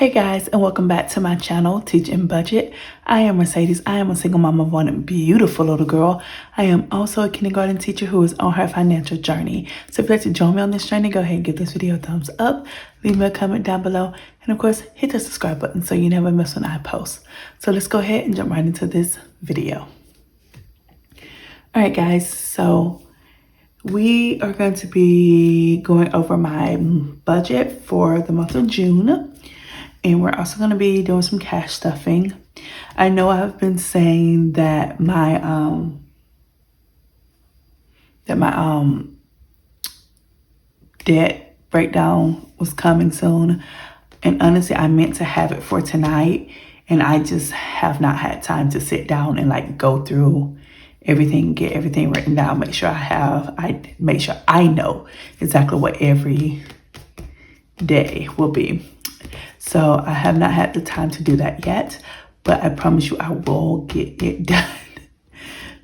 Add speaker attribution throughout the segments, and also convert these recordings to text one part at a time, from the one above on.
Speaker 1: Hey guys, and welcome back to my channel, Teach and Budget. I am Mercedes. I am a single mom of one beautiful little girl. I am also a kindergarten teacher who is on her financial journey. So if you'd like to join me on this journey, go ahead and give this video a thumbs up, leave me a comment down below, and of course, hit the subscribe button so you never miss when I post. So let's go ahead and jump right into this video. All right, guys, so we are going to be going over my budget for the month of June. And we're also going to be doing some cash stuffing. I know I've been saying that my debt breakdown was coming soon. And honestly, I meant to have it for tonight. And I just have not had time to sit down and like go through everything, get everything written down, make sure I know exactly what every day will be. So I have not had the time to do that yet, but I promise you I will get it done.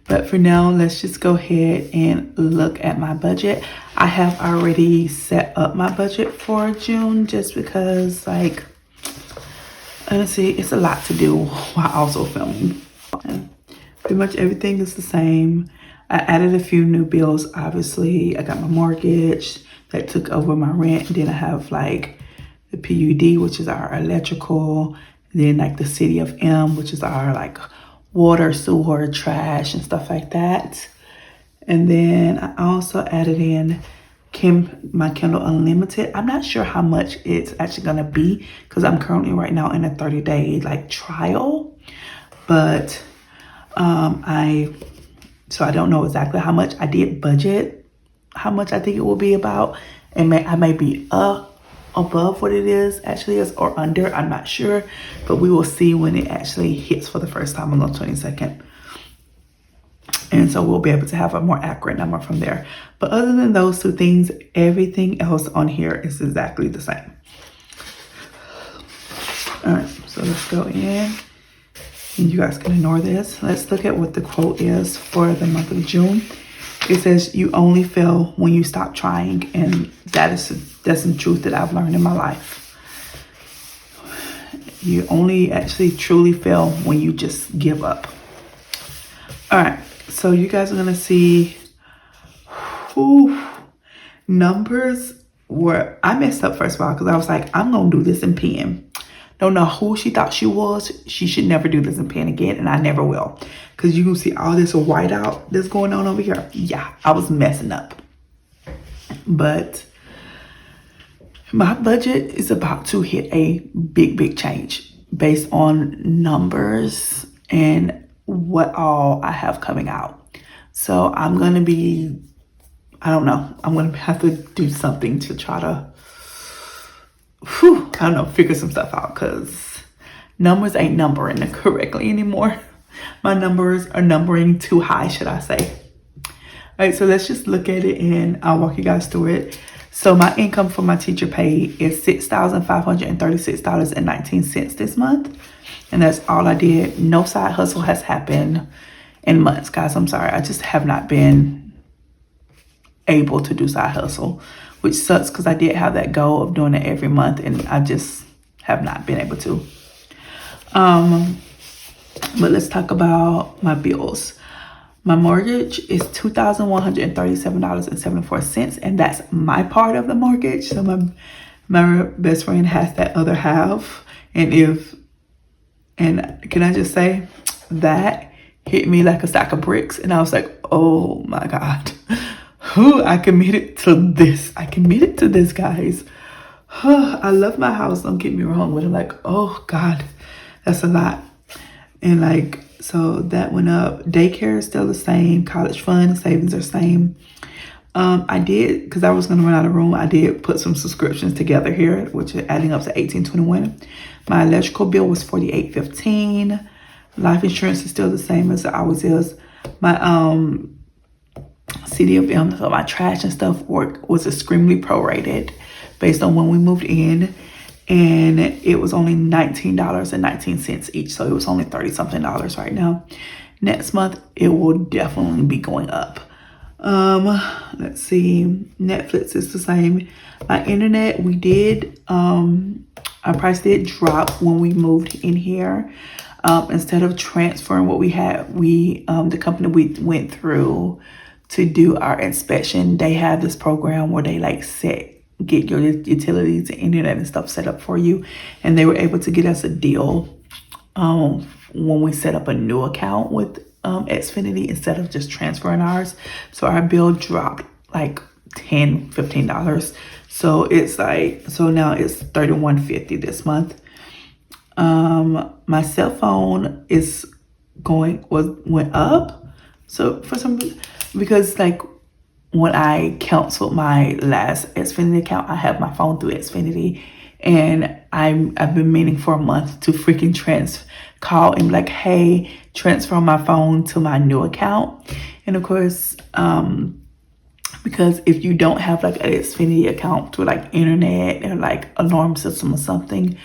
Speaker 1: But for now, let's just go ahead and look at my budget. I have already set up my budget for June just because, like, honestly, it's a lot to do while also filming. And pretty much everything is the same. I added a few new bills. Obviously, I got my mortgage that took over my rent. And then I have like the PUD, which is our electrical, and then like the City of M, which is our like water, sewer, trash, and stuff like that. And then I also added in my Kindle Unlimited. I'm not sure how much it's actually gonna be because I'm currently right now in a 30-day like trial, but I don't know exactly how much. I did budget how much I think it will be about, and I may be above what it is actually is or under. I'm not sure, but we will see when it actually hits for the first time on the 22nd. And so we'll be able to have a more accurate number from there. But other than those two things, everything else on here is exactly the same. All right, so let's go in. And you guys can ignore this. Let's look at what the quote is for the month of June. It says, you only fail when you stop trying. And that's the truth that I've learned in my life. You only actually truly fail when you just give up. All right, so you guys are going to see numbers where I messed up, first of all, because I was like, I'm going to do this in pen. Don't know who she thought she was. She should never do this in pen again, and I never will. Because you can see all this whiteout that's going on over here. Yeah, I was messing up. But my budget is about to hit a big change based on numbers and what all I have coming out. So I'm going to be, I don't know, I'm going to have to do something to try to figure some stuff out, because numbers ain't numbering correctly anymore. My numbers are numbering too high, should I say. All right, so let's just look at it and I'll walk you guys through it. So my income for my teacher pay is $6,536.19 this month. And that's all I did. No side hustle has happened in months, guys. I'm sorry. I just have not been able to do side hustle, which sucks because I did have that goal of doing it every month and I just have not been able to. But let's talk about my bills. My mortgage is $2,137.74, and that's my part of the mortgage. So my best friend has that other half. And can I just say that hit me like a sack of bricks, and I was like, oh my God. I committed to this. Guys. I love my house, don't get me wrong, but I'm like, oh God, that's a lot. And like, so that went up. Daycare is still the same. College fund savings are the same. I did, because I was going to run out of room, I did put some subscriptions together here, which are adding up to $18.21. My electrical bill was $48.15. Life insurance is still the same as it always is. My City of M, so my trash and stuff was extremely prorated based on when we moved in, and it was only $19.19 each, so it was only $30-something right now. Next month it will definitely be going up. Let's see. Netflix is the same. My internet, we did, our price did drop when we moved in here. Instead of transferring what we had, the company we went through to do our inspection, they have this program where they like get your utilities and internet and stuff set up for you. And they were able to get us a deal when we set up a new account with Xfinity instead of just transferring ours. So our bill dropped like $15. So it's like, so now it's $31.50 this month. My cell phone is went up. So for some reason, because like when I canceled my last Xfinity account, I have my phone through Xfinity, and I've been meaning for a month to freaking call and be like, hey, transfer my phone to my new account. And of course, because if you don't have like an Xfinity account through like internet or like alarm system or something,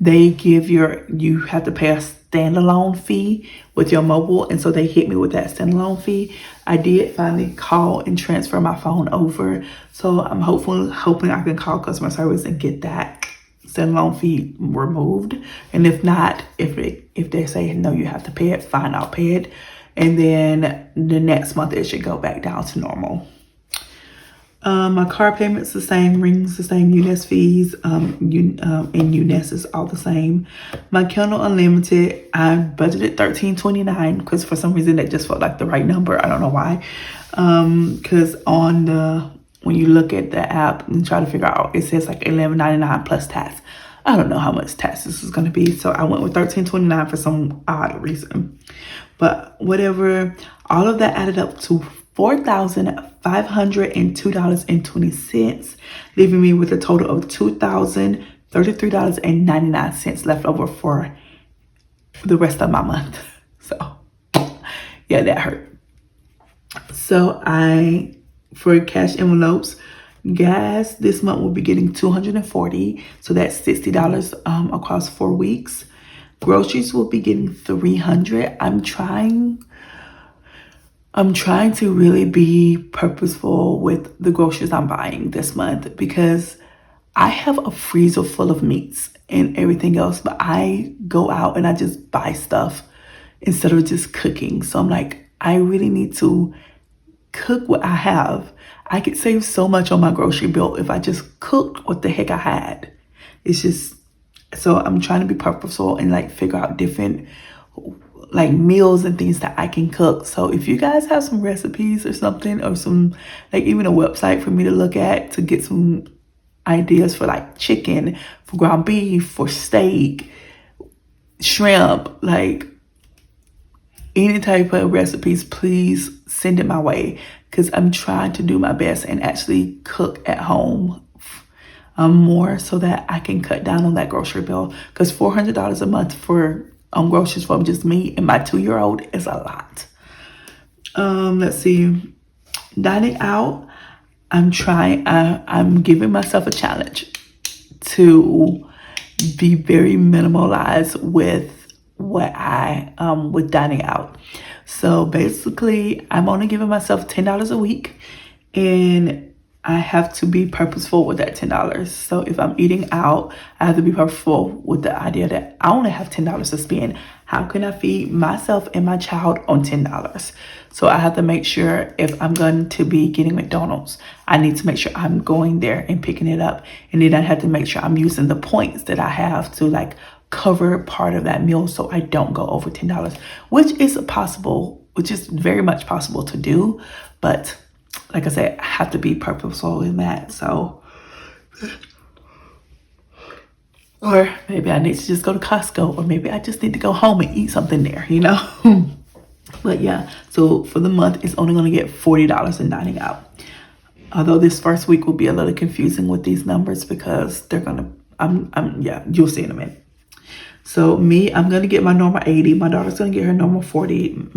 Speaker 1: they you have to pay a standalone fee with your mobile. And so they hit me with that standalone fee. I did finally call and transfer my phone over. So I'm hoping I can call customer service and get that standalone fee removed. And if not, if they say no, you have to pay it, fine, I'll pay it. And then the next month it should go back down to normal. My car payment's the same, rings the same, UNES fees, and UNES is all the same. My Kindle Unlimited, I budgeted $13.29 because for some reason that just felt like the right number. I don't know why. Because when you look at the app and try to figure out, it says like $11.99 plus tax. I don't know how much tax this is going to be, so I went with $13.29 for some odd reason. But whatever, all of that added up to $4,502.20, leaving me with a total of $2,033.99 left over for the rest of my month. So yeah, that hurt. So for cash envelopes, gas this month will be getting $240, so that's $60 across 4 weeks. Groceries will be getting $300. I'm trying to really be purposeful with the groceries I'm buying this month, because I have a freezer full of meats and everything else, but I go out and I just buy stuff instead of just cooking. So I'm like, I really need to cook what I have. I could save so much on my grocery bill if I just cooked what the heck I had. It's just, so I'm trying to be purposeful and like figure out different like meals and things that I can cook. So if you guys have some recipes or something, or some like even a website for me to look at to get some ideas for like chicken, for ground beef, for steak, shrimp, like any type of recipes, please send it my way, because I'm trying to do my best and actually cook at home more so that I can cut down on that grocery bill, because $400 a month for groceries from just me and my 2-year-old is a lot. Let's see, dining out, I'm giving myself a challenge to be very minimalized with with dining out. So basically, I'm only giving myself $10 a week, and I have to be purposeful with that $10. So if I'm eating out, I have to be purposeful with the idea that I only have $10 to spend. How can I feed myself and my child on $10? So I have to make sure if I'm going to be getting McDonald's, I need to make sure I'm going there and picking it up. And then I have to make sure I'm using the points that I have to like cover part of that meal so I don't go over $10, which is very much possible to do. But like I said, I have to be purposeful in that. So, or maybe I need to just go to Costco, or maybe I just need to go home and eat something there, you know? But yeah, so for the month, it's only going to get $40 in dining out. Although this first week will be a little confusing with these numbers, because they're going to, yeah, you'll see in a minute. So I'm going to get my normal 80. My daughter's going to get her normal 40.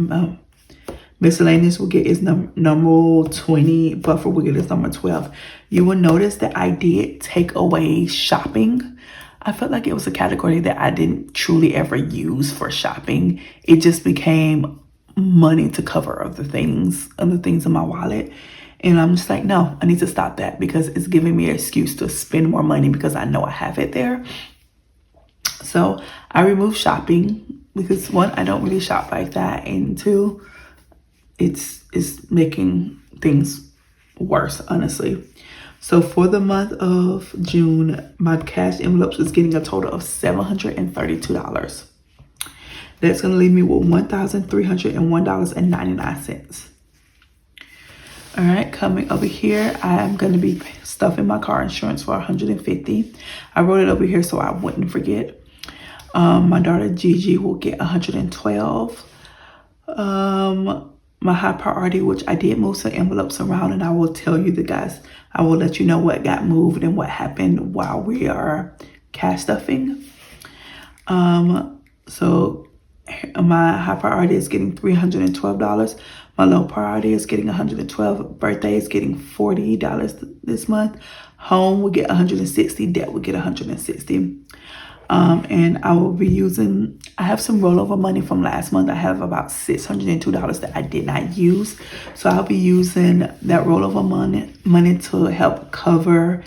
Speaker 1: Miscellaneous will get its number 20. Buffer will get its number 12. You will notice that I did take away shopping. I felt like it was a category that I didn't truly ever use for shopping. It just became money to cover other things in my wallet. And I'm just like, no, I need to stop that because it's giving me an excuse to spend more money because I know I have it there. So I removed shopping because one, I don't really shop like that, and two, it's making things worse, honestly. So for the month of June, my cash envelopes is getting a total of $732. That's going to leave me with $1,301.99. All right, coming over here, I'm going to be stuffing my car insurance for $150. I wrote it over here so I wouldn't forget. My daughter Gigi will get $112. My high priority, which I did move some envelopes around, and I will tell you I will let you know what got moved and what happened while we are cash stuffing. So my high priority is getting $312. My low priority is getting $112. Birthday is getting $40 this month. Home will get $160. Debt will get $160. And I will be I have some rollover money from last month. I have about $602 that I did not use. So I'll be using that rollover money to help cover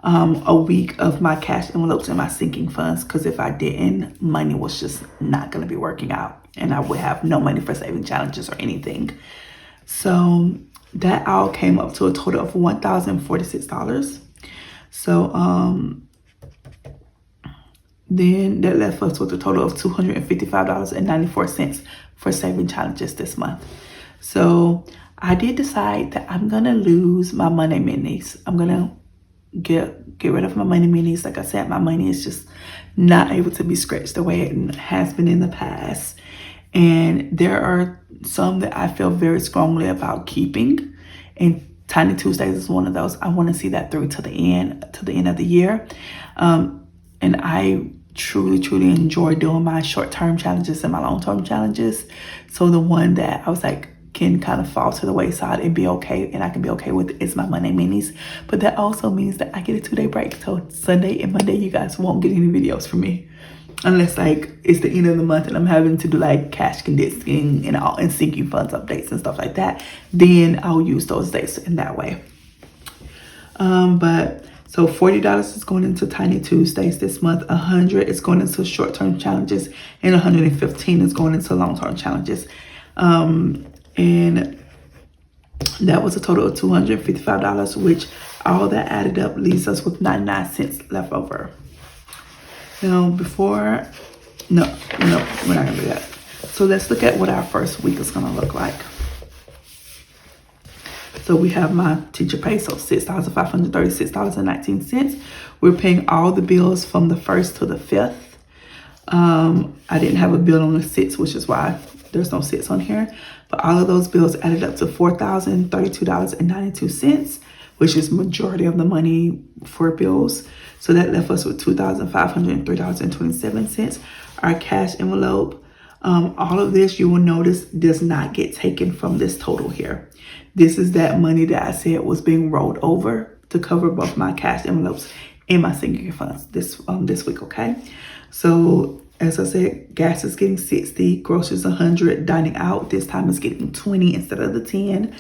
Speaker 1: a week of my cash envelopes and my sinking funds. Because if I didn't, money was just not going to be working out. And I would have no money for saving challenges or anything. So that all came up to a total of $1,046. So, then that left us with a total of $255.94 for saving challenges this month. So I did decide that I'm going to lose my money minis. I'm going to get rid of my money minis. Like I said, my money is just not able to be scratched the way it has been in the past. And there are some that I feel very strongly about keeping. And Tiny Tuesdays is one of those. I want to see that through to the end of the year. And I truly enjoy doing my short-term challenges and my long-term challenges. So the one that I was like can kind of fall to the wayside and be okay, and I can be okay with it, is my Monday minis. But that also means that I get a 2-day break. So Sunday and Monday, you guys won't get any videos from me. Unless like it's the end of the month and I'm having to do like cash condensing and sinking funds updates and stuff like that. Then I'll use those days in that way. So $40 is going into Tiny Tuesdays this month. $100 is going into short-term challenges, and $115 is going into long-term challenges. And that was a total of $255, which all that added up leaves us with 99 cents left over. Now, we're not gonna do that. So let's look at what our first week is gonna look like. So we have my teacher pay, so $6,536.19. We're paying all the bills from the 1st to the 5th. I didn't have a bill on the 6th, which is why there's no 6 on here. But all of those bills added up to $4,032.92, which is majority of the money for bills. So that left us with $2,503.27. Our cash envelope, all of this, you will notice, does not get taken from this total here. This is that money that I said was being rolled over to cover both my cash envelopes and my sinking funds this week, okay? So as I said, gas is getting $60, groceries $100, dining out this time is getting $20 instead of the $10.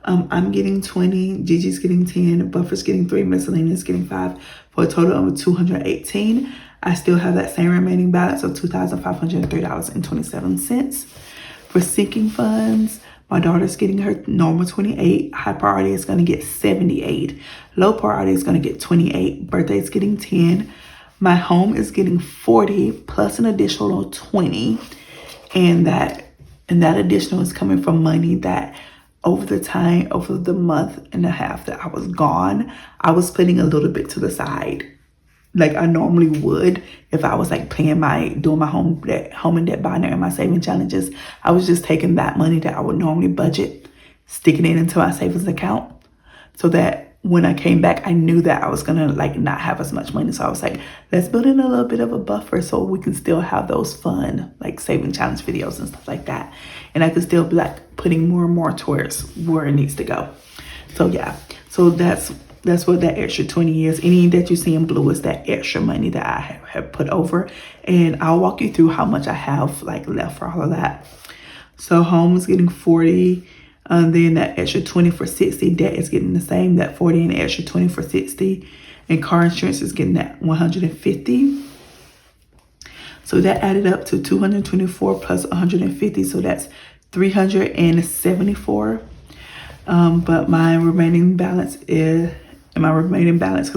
Speaker 1: I'm getting $20, Gigi's getting $10, Buffer's getting $3, miscellaneous getting $5, for a total of $218. I still have that same remaining balance of $2,503.27. For sinking funds, my daughter's getting her normal $28. High priority is going to get $78. Low priority is going to get $28. Birthday is getting $10. My home is getting $40 plus an additional $20. And that additional is coming from money that over the month and a half that I was gone, I was putting a little bit to the side, like I normally would if I was like doing my home and debt binder and my saving challenges. I was just taking that money that I would normally budget, sticking it into my savings account, so that when I came back, I knew that I was gonna like not have as much money. So I was like, let's build in a little bit of a buffer so we can still have those fun like saving challenge videos and stuff like that. And I could still be like putting more and more towards where it needs to go. So yeah, so that's what that extra 20 is. Any that you see in blue is that extra money that I have put over. And I'll walk you through how much I have like left for all of that. So home is getting 40. Then that extra 20 for 60. Debt is getting the same, that 40 and the extra 20 for 60. And car insurance is getting that 150. So that added up to 224 plus 150. So that's 374. But my remaining balance, because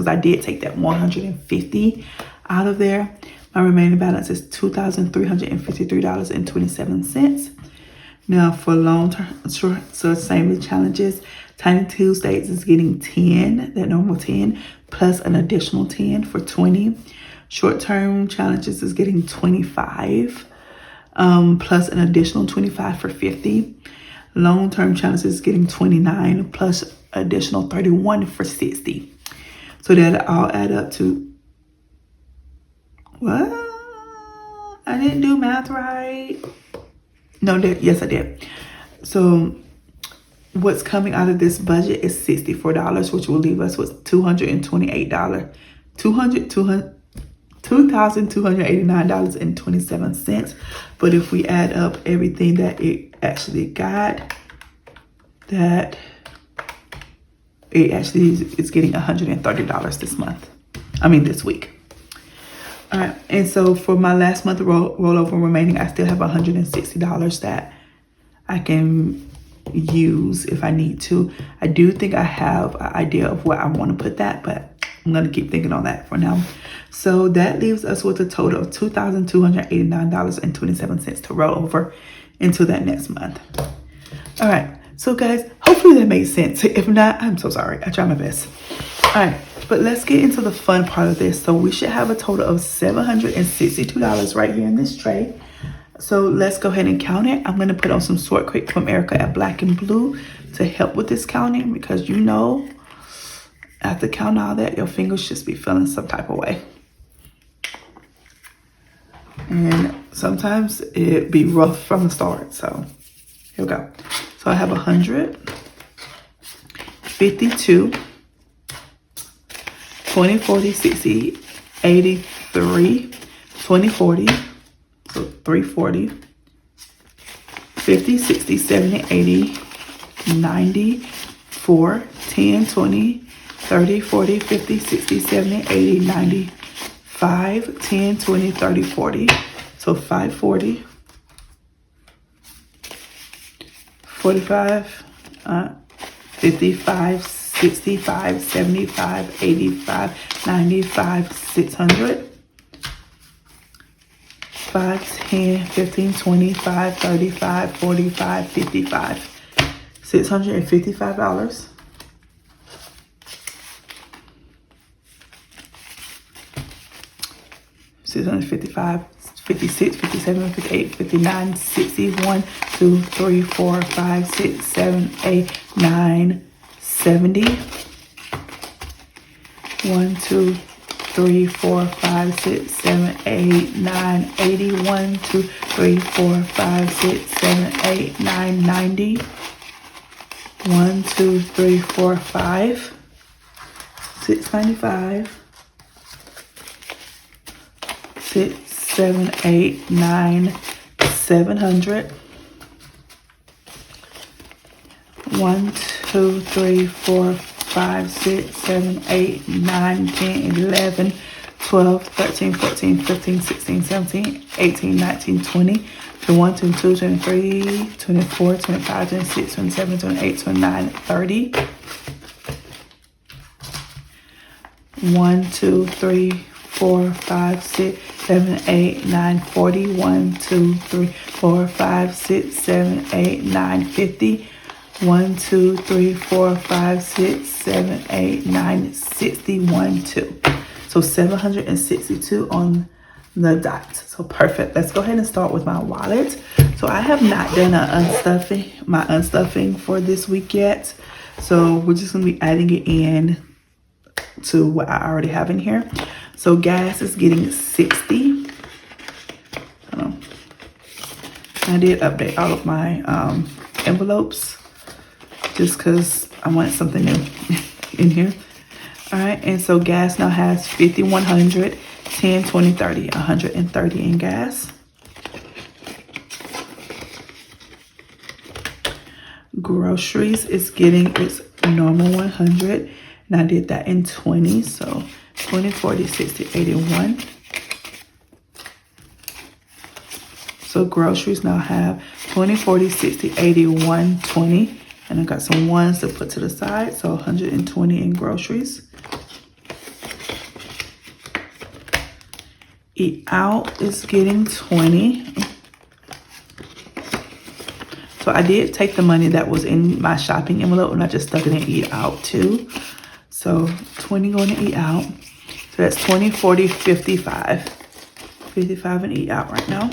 Speaker 1: I did take that 150 out of there, my remaining balance is $2,353.27. Now for long-term, so same with challenges, Tiny Tuesdays is getting 10, that normal 10, plus an additional 10 for 20. Short-term challenges is getting 25, plus an additional 25 for 50. Long-term challenges is getting 29, plus additional 31 for 60. So that all add up to, what? I didn't do math right. No, yes, I did. So what's coming out of this budget is $64, which will leave us with $2,289.27. But if we add up everything that it actually got, that it actually is getting $130 this week. All right, and so for my last month rollover remaining, I still have $160 that I can use if I need to. I do think I have an idea of where I want to put that, but I'm going to keep thinking on that for now. So that leaves us with a total of $2,289.27 to roll over into that next month. All right, so guys, hopefully that made sense. If not, I'm so sorry. I try my best. All right, but let's get into the fun part of this. So we should have a total of $762 right here in this tray. So let's go ahead and count it. I'm going to put on some Sort Quick from Erica at Black and Blue to help with this counting, because you know, after counting all that, your fingers just be feeling some type of way. And sometimes it be rough from the start. So here we go. So I have 100, 52, 20, 40, 60, 83, 20, 40, so 340, 50, 60, 70, 80, 90, 4, 10, 20, 30, 40, 50, 60, 70, 80, 90, 5, 10, 20, 30, 40. So 540, 45, 55, 65, 75, 85, 95, 600, 5, 10, 15, 25, 35, 45, 55, $655. $655, 56, 57, 58, 59, 60, 1, 2, 3, 4, 5, 6, 7, 8, 9, 70. 1, 2, 3, 4, 5, 6, 7, 8, 9, 80. 1, 2, 3, 4, 5, 6, 7, 8, 9, 90. 1, 2, 3, 4, 5, 695. 6, 7, 8, 9, 700. 1, 2, 3, 4, 5, 6, 7, 8, 9, 10, 11, 12, 13, 14, 15, 16, 17, 18, 19, 20, 21, 22, 23, 24, 25, 26, 27, 28, 29, 30. 1, 2, 3, 4, 5, 6, 7, 8, 9, 40. 1, 2, 3, 4, 5, 6, 7, 8, 9, 50. 1, 2, 3, 4, 5, 6, 7, 8, 9, 61, 2. So 762 on the dot. So perfect. Let's go ahead and start with my wallet. So I have not done my unstuffing for this week yet. So we're just going to be adding it in to what I already have in here. So gas is getting 60. I did update all of my envelopes just because I wanted something new in here. All right, and so gas now has 50, 100, 10, 20, 30, 130 in gas. groceries is getting its normal 100, and I did that in 20, so 20, 40, 60, 81. So groceries now have 20, 40, 60, 80, 120, and I got some ones to put to the side, so 120 in groceries. Eat out is getting 20. So I did take the money that was in my shopping envelope and I just stuck it in Eat Out too. So 20 going to Eat Out. So that's 20, 40, 55. 55 in Eat Out right now.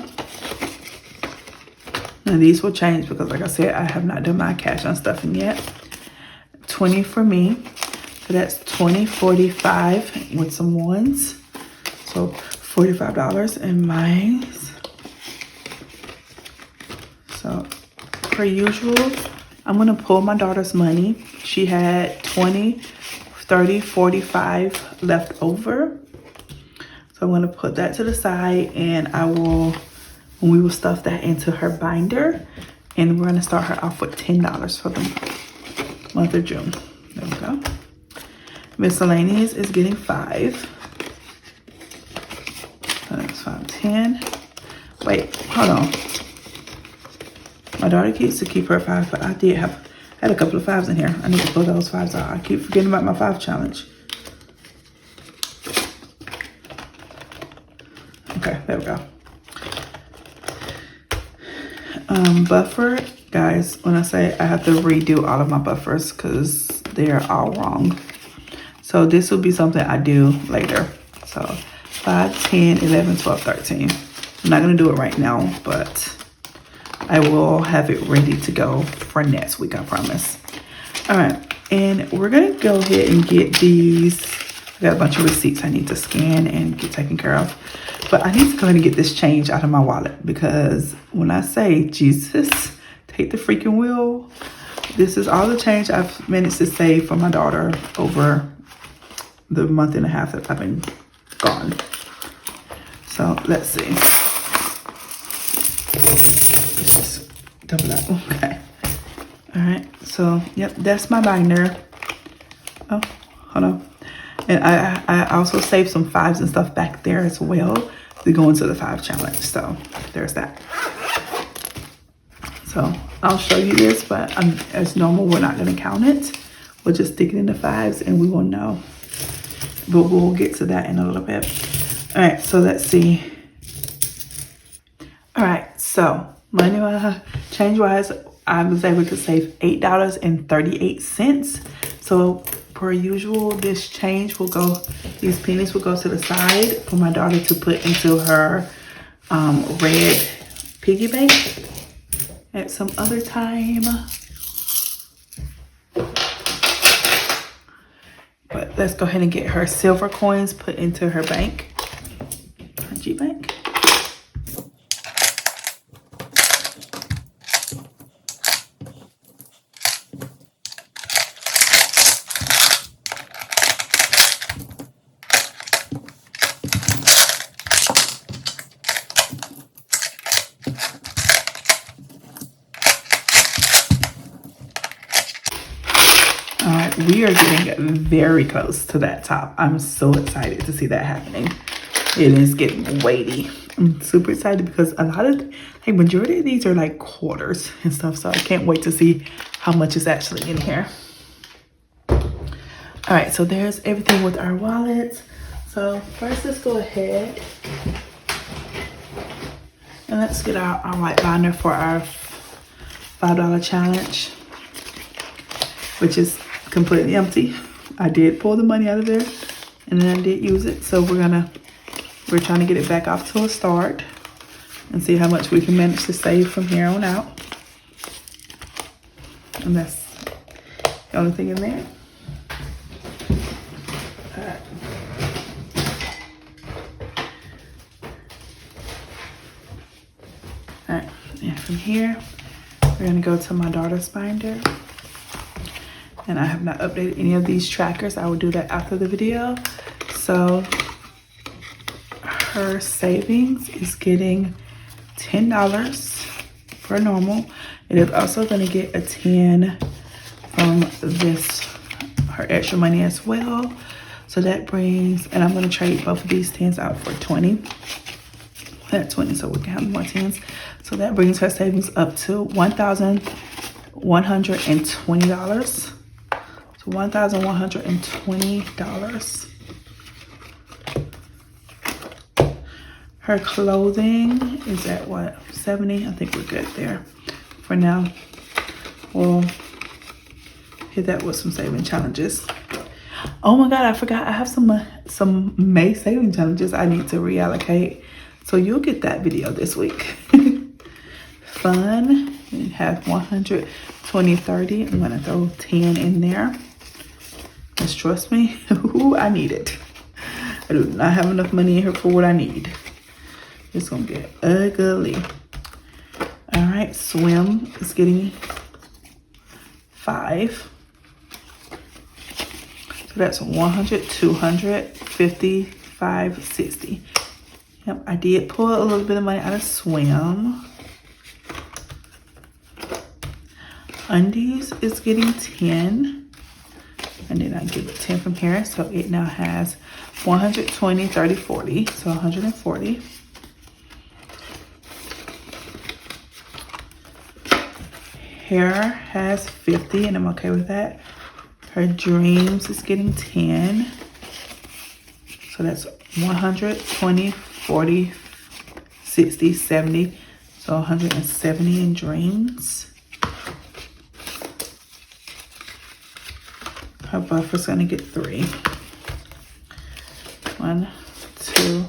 Speaker 1: And these will change because like I said, I have not done my cash on stuffing yet. 20 for me. So that's 20, 45 with some ones. So $45 in mine. So per usual, I'm gonna pull my daughter's money. She had 20, 30, 45 left over. So I'm gonna put that to the side and we will stuff that into her binder. And we're gonna start her off with $10 for the month of June. There we go. Miscellaneous is getting 5. So that's 5, 10. Wait, hold on. My daughter keeps to keep her 5, but I had a couple of 5s in here. I need to pull those 5s out. I keep forgetting about my 5 challenge. Okay, there we go. Buffer, guys, when I say I have to redo all of my buffers because they're all wrong. So this will be something I do later. So 5, 10, 11, 12, 13. I'm not going to do it right now, but I will have it ready to go for next week, I promise. All right, and we're gonna go ahead and get these. I got a bunch of receipts I need to scan and get taken care of. But I need to go ahead and get this change out of my wallet because when I say, Jesus, take the freaking wheel, this is all the change I've managed to save for my daughter over the month and a half that I've been gone. So let's see. Double that. Okay. All right. So, yep, that's my binder. Oh, hold on. And I also saved some 5s and stuff back there as well to go into the 5 challenge. So, there's that. So, I'll show you this, but as normal, we're not going to count it. We'll just stick it in the 5s and we will know. But we'll get to that in a little bit. All right. So, let's see. All right. So, money change wise, I was able to save $8.38. So per usual, this change will go, these pennies will go to the side for my daughter to put into her red piggy bank at some other time. But let's go ahead and get her silver coins put into her bank, her G bank. We are getting very close to that top. I'm so excited to see that happening. It is getting weighty. I'm super excited because a lot of, like, majority of these are like quarters and stuff. So I can't wait to see how much is actually in here. All right, so there's everything with our wallets. So first, let's go ahead and let's get our white binder for our $5 challenge, which is completely empty. I did pull the money out of there and then I did use it. So we're trying to get it back off to a start and see how much we can manage to save from here on out. And that's the only thing in there. All right. All right, and from here, we're gonna go to my daughter's binder. And I have not updated any of these trackers. I will do that after the video. So her savings is getting $10 for normal. It is also going to get a 10 from this, her extra money as well. So that brings, and I'm going to trade both of these 10s out for 20. That's 20, so we can have more 10s. So that brings her savings up to $1,120. So $1,120. Her clothing is at what, 70? I think we're good there for now. We'll hit that with some saving challenges. Oh my God, I forgot I have some May saving challenges I need to reallocate. So you'll get that video this week. Fun. We have 100, 20, 30. I'm gonna throw 10 in there. Just trust me, ooh, I need it. I do not have enough money in here for what I need. It's gonna get ugly. All right, swim is getting 5. So that's 100, 200, 50, 5, 60. Yep, I did pull a little bit of money out of swim. Undies is getting 10. And then I give it 10 from here. So it now has 120, 30, 40. So 140. Hair has 50, and I'm okay with that. Her dreams is getting 10. So that's 120, 40, 60, 70. So 170 in dreams. Her buffer's gonna get 3. 1, 2,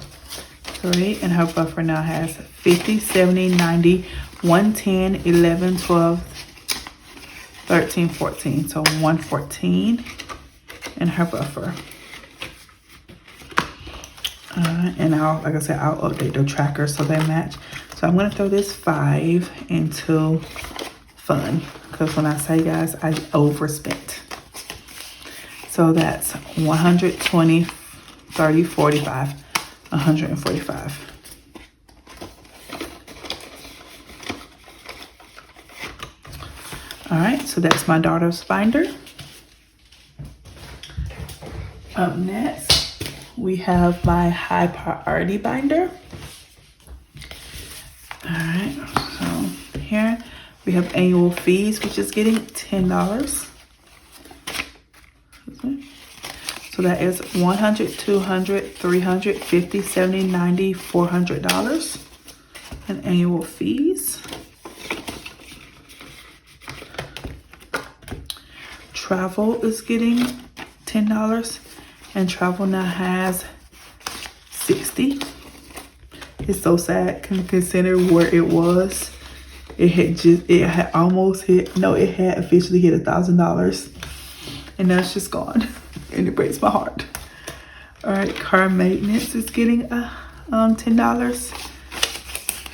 Speaker 1: 3. And her buffer now has 50, 70, 90, 110, 11, 12, 13, 14. So 114 in her buffer. And I'll, like I said, I'll update the tracker so they match. So I'm gonna throw this 5 into fun. Because when I say, guys, I overspent. So that's 120, 30, 45, 145. All right, so that's my daughter's binder. Up next, we have my high priority binder. All right, so here we have annual fees, which is getting $10. So that is 100, 200, 300, 50, 70, 90, $400 in annual fees. Travel is getting $10, and travel now has 60. It's so sad consider where it was. It had almost hit, no, it had officially hit $1,000, and now it's just gone. And it breaks my heart. All right, car maintenance is getting $10.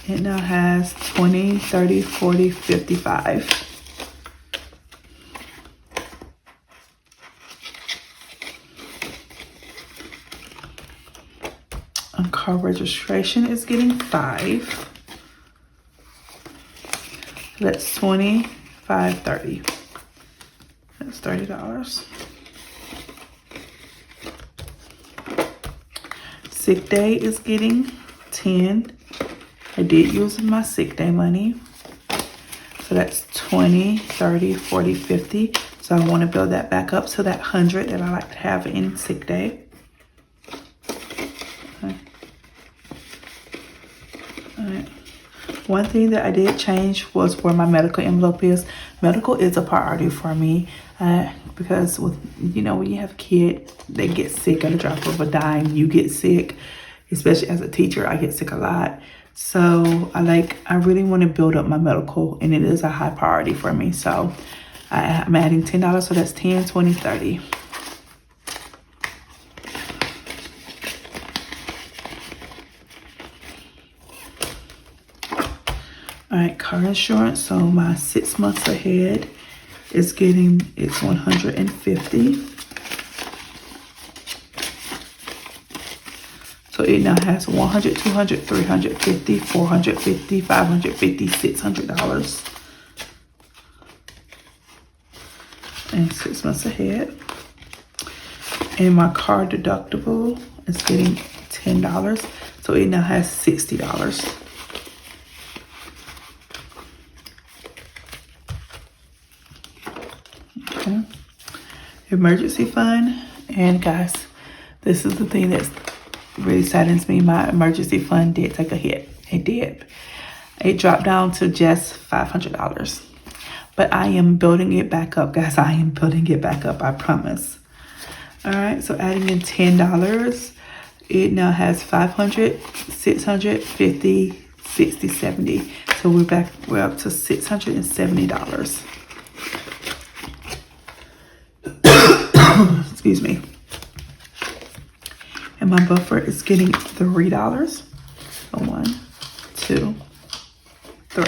Speaker 1: It now has 20, 30, 40, 55. Car registration is getting 5. That's 20, 5, 30. That's $30. Sick day is getting 10. I did use my sick day money. So that's 20, 30, 40, 50. So I want to build that back up to that 100 that I like to have in sick day. Okay. All right. One thing that I did change was where my medical envelope is. Medical is a priority for me because with, you know, when you have a kid, they get sick at the drop of a dime. You get sick, especially as a teacher. I get sick a lot. So I really want to build up my medical, and it is a high priority for me. So I'm adding $10. So that's 10, 20, 30. All right, car insurance. So my 6 months ahead is getting, it's 150. So it now has $100, $200, $350, $450, $550, $600. And 6 months ahead. And my car deductible is getting $10. So it now has $60. Okay. Emergency fund. And guys, this is the thing that's really saddens me. My emergency fund did take a hit. It did. It dropped down to just $500. But I am building it back up, guys. I am building it back up, I promise. All right, so adding in $10, it now has $500, $600, $50, $60, $70. So we're up to $670. Excuse me. And my buffer is getting $3. So 1, 2, 3.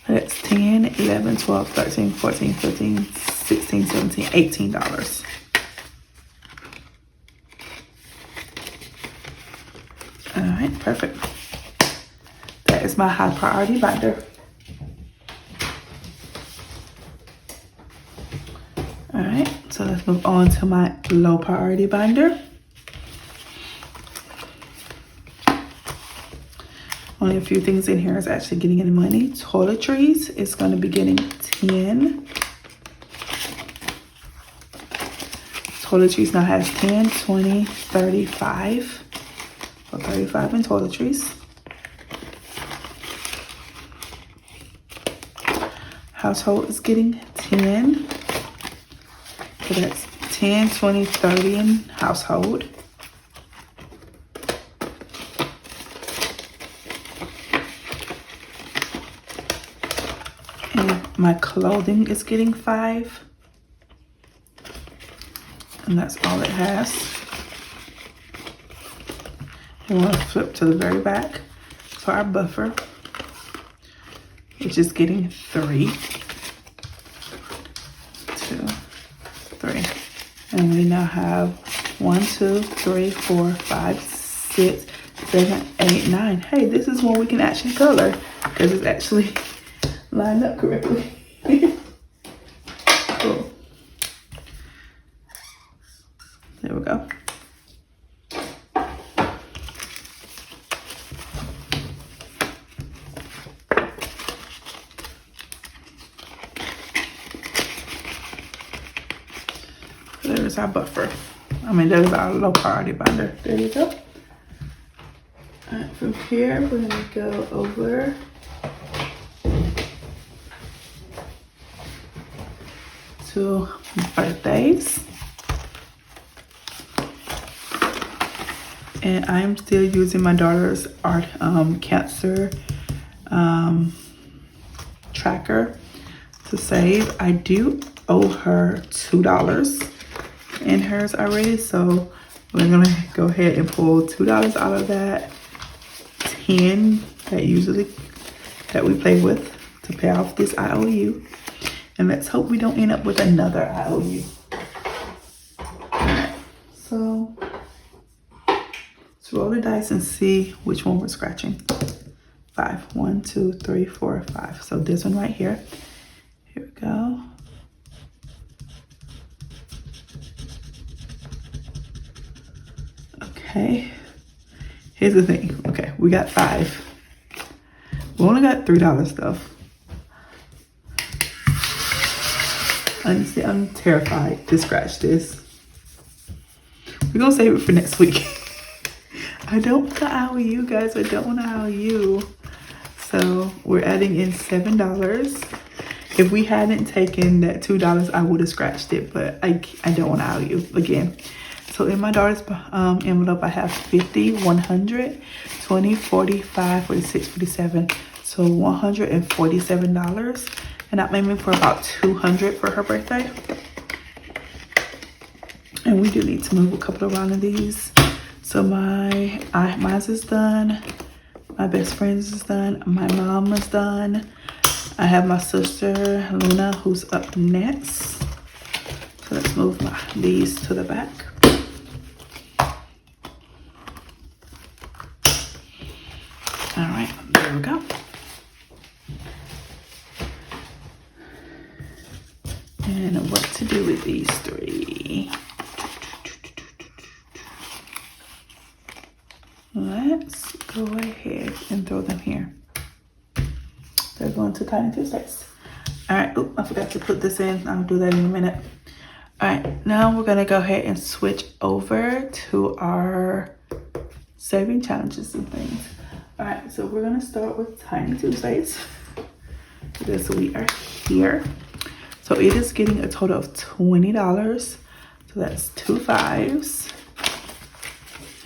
Speaker 1: That's 10, 11, 12, 13, 14, 15, 16, 17, $18. All right, perfect. That is my high priority binder. All right, so let's move on to my low priority binder. Only a few things in here is actually getting any money. Toiletries is going to be getting 10. Toiletries now has 10, 20, 35. So 35 in toiletries. Household is getting 10. So that's 10, 20, 30 in household. And my clothing is getting 5. And that's all it has. And we'll flip to the very back for our buffer, which is getting 3. 2, 3. And we now have 1, 2, 3, 4, 5, 6, 7, 8, 9. Hey, this is when we can actually color because it's actually lined up correctly. Cool. There we go. There's our buffer. There's our low priority binder. There you go. All right, from here, we're gonna go over to birthdays. And I'm still using my daughter's art cancer tracker to save. I do owe her $2 in hers already, so we're gonna go ahead and pull $2 out of that 10 that we play with to pay off this IOU. And let's hope we don't end up with another IOU. Alright, so let's roll the dice and see which one we're scratching. 5. 1, 2, 3, 4, 5. So this one right here. Here we go. Okay. Here's the thing. Okay, we got 5. We only got $3 stuff. Honestly, I'm terrified to scratch this. We're gonna save it for next week. I don't want to owl you guys. I don't want to owl you. So we're adding in $7. If we hadn't taken that $2, I would have scratched it, but I don't want to owl you again. So in my daughter's envelope, I have 50, 100, 20, 45, 46, 47. So $147. And I'm aiming for about $200 for her birthday. And we do need to move a couple around of these. So mine's is done. My best friend's is done. My mom is done. I have my sister, Luna, who's up next. So let's move these to the back. All right, there we go. And what to do with these 3. Let's go ahead and throw them here. They're going to Tiny Tuesdays. All right, oop, I forgot to put this in. I'll do that in a minute. All right, now we're gonna go ahead and switch over to our saving challenges and things. All right, so we're gonna start with Tiny Tuesdays because we are here. So it is getting a total of $20. So that's 2 5s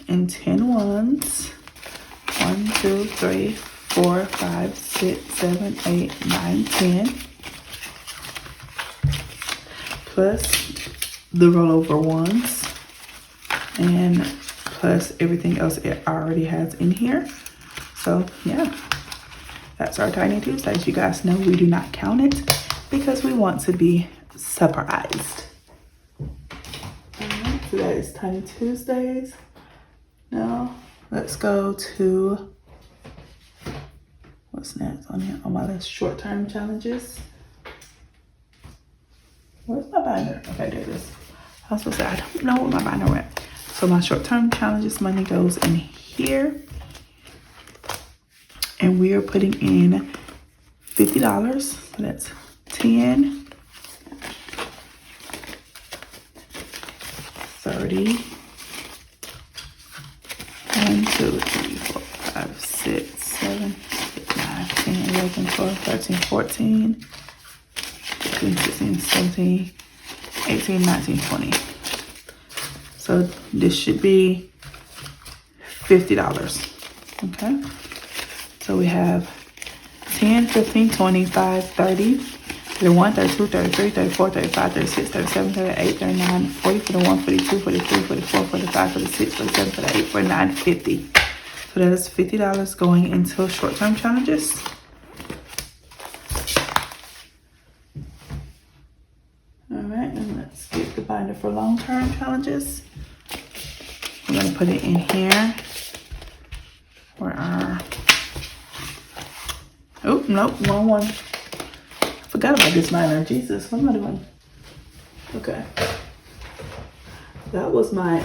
Speaker 1: and 10 1s. 1, 2, 3, 4, 5, 6, 7, 8, 9, 10. Plus the rollover ones. And plus everything else it already has in here. So yeah, that's our Tiny Tuesdays. You guys know we do not count it because we want to be surprised. Alright, so that is Tiny Tuesdays. Now let's go to what's next on here on my list. Short-term challenges. Where's my binder? Okay, there it is. I was supposed to say I don't know where my binder went. So my short-term challenges money goes in here. And we are putting in $50. So that's 10, 30, 1, 2, 3, 4, 5, 6, 7, 8, 9, 10, 11, 12, 13, 14, 15, 16, 17, 18, 19, 20. So this should be $50. Okay. So we have 10, 15, 25, 30, 31, 32, 33, 34, 35, 36, 37, 38, 39, 40, 41, 42, 43, 44, 45, 46, 47, 48, 49, 50. So that is $50 going into short-term challenges. All right, and let's get the binder for long-term challenges. We're gonna put it in here for our, oh, nope, wrong one. Forgot about this binder. Jesus, what am I doing? Okay. That was my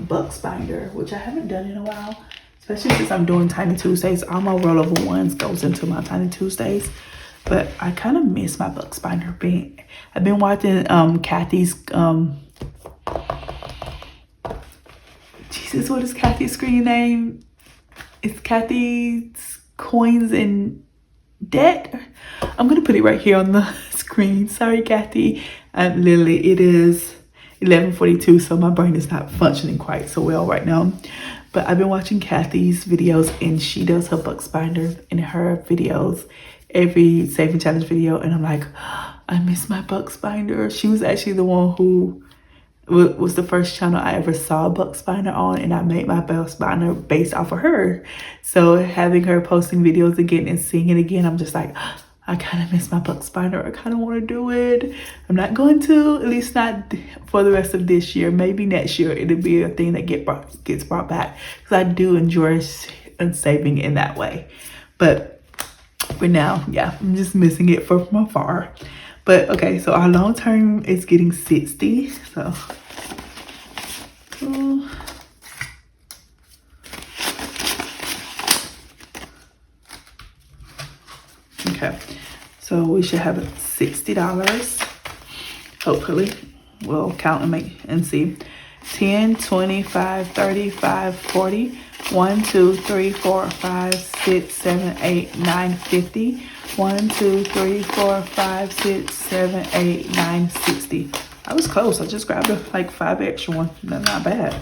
Speaker 1: Bucks binder, which I haven't done in a while. Especially since I'm doing Tiny Tuesdays. All my rollover ones goes into my Tiny Tuesdays. But I kind of miss my Bucks binder. I've been watching Kathy's, Jesus, what is Kathy's screen name? It's Kathy's Coins and Debt. I'm gonna put it right here on the screen. Sorry, Kathy. Literally, it is 11:42, so my brain is not functioning quite so well right now. But I've been watching Kathy's videos, and she does her Bucks binder in her videos, every saving challenge video, and I'm like, I miss my Bucks binder. She was actually the one who was the first channel I ever saw Bucks binder on, and I made my Bucks binder based off of her. So having her posting videos again and seeing it again, I'm just like, I kind of miss my Bucks binder. I kind of want to do it. I'm not going to, at least not for the rest of this year. Maybe next year it'll be a thing that gets brought back, because I do enjoy saving in that way. But for now, yeah, I'm just missing it from afar. But okay, so our long term is getting 60. So okay, so we should have $60. Hopefully, we'll count and make and see. 10, 25, 35, 40. 1, 2, 3, 4, 5, 6, 7, 8, 9, 50. 1, 2, 3, 4, 5, 6, 7, 8, 9, 60. I was close. I just grabbed like 5 extra ones. That's not bad.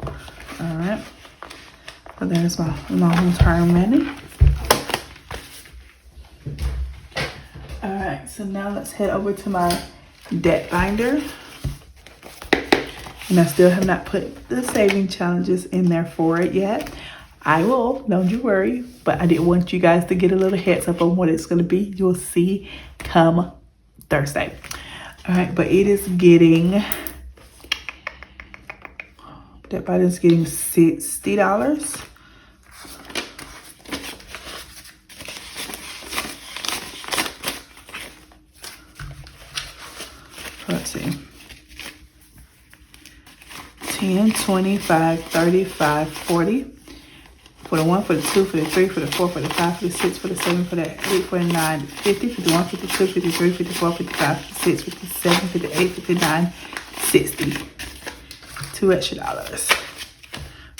Speaker 1: All right. So there's my long-term money. All right. So now let's head over to my debt binder. And I still have not put the saving challenges in there for it yet. I will, don't you worry. But I did want you guys to get a little heads up on what it's going to be. You'll see come Thursday. All right, but it is getting, that bite is getting $60. see. 10, 25, 35, 40. For the 1, for the 2, for the 3, for the 4, for the 5, for the 6, for the 7, for the 8, for the 9, 50, 51, 52, 53, 54, 55, 56, 57, 58, 59, 60. $2 extra.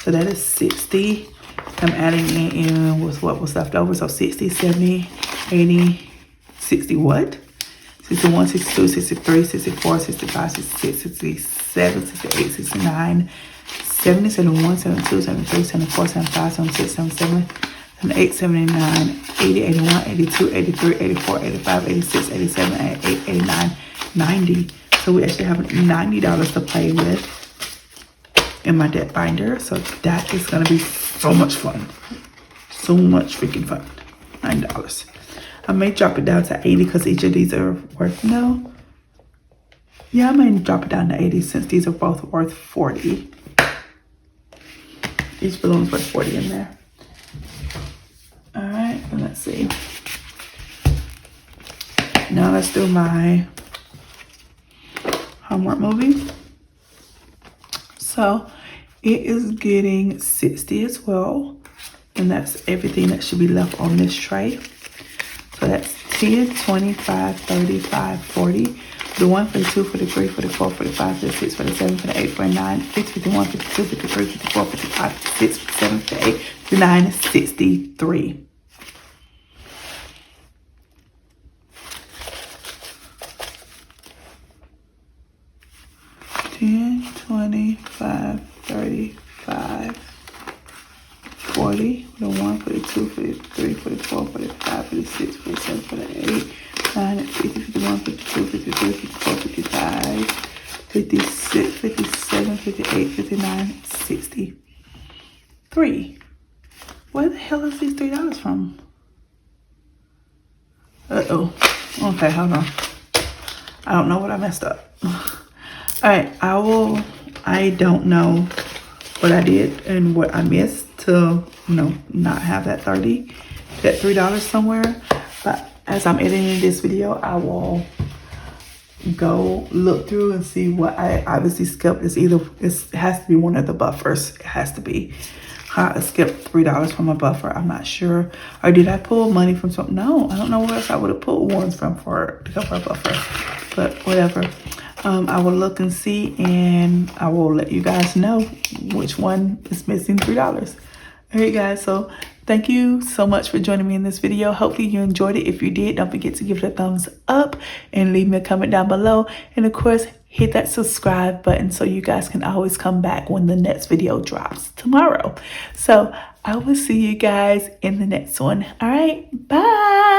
Speaker 1: So that is 60. I'm adding in was what was left over. So 60, 70, 80, 60 what? 61, 62, 63, 64, 65, 66, 67, 68, 69, 70, 71, 72, 73, 74, 75, 76, 77, 78, 79, 80, 81, 82, 83, 84, 85, 86, 87, 88, 89, 90. So we actually have $90 to play with in my debt binder. So that is going to be so much fun. So much freaking fun. $9. I may drop it down to 80 because each of these are worth, no. Yeah, I may drop it down to 80 since these are both worth 40. Each balloon's worth 40 in there. All right, and let's see. Now let's do my homework movie. So it is getting 60 as well. And that's everything that should be left on this tray. So that's 10, 25, 35, 40. The 1, for the 2, for the 3, for the 4, for the 5, for the 6, for the 7, for the 8, for the 9, 50, 51, 52, 53, 54, 55, 56, 57, 58, 59, 63. $10, 25, 35, 40. For the 1, for the 2, for the 3, for the 4, for the 5, for the 6, for the 7, for the 8, 9, 50, 51, 52, 53, 54, 55, 56, 57, 58, 59, 63. Where the hell is these $3 from? Uh-oh. Okay, hold on. I don't know what I messed up. All right, I don't know what I did and what I missed to, not have that $3 somewhere. But as I'm editing this video, I will go look through and see what I obviously skipped. It has to be one of the buffers. It has to be. I skipped $3 from a buffer. I'm not sure. Or did I pull money from something? No, I don't know where else I would have pulled ones from to cover a buffer. But whatever. I will look and see, and I will let you guys know which one is missing $3. All right, guys. So thank you so much for joining me in this video. Hopefully you enjoyed it. If you did, don't forget to give it a thumbs up and leave me a comment down below. And of course, hit that subscribe button so you guys can always come back when the next video drops tomorrow. So I will see you guys in the next one. All right, bye.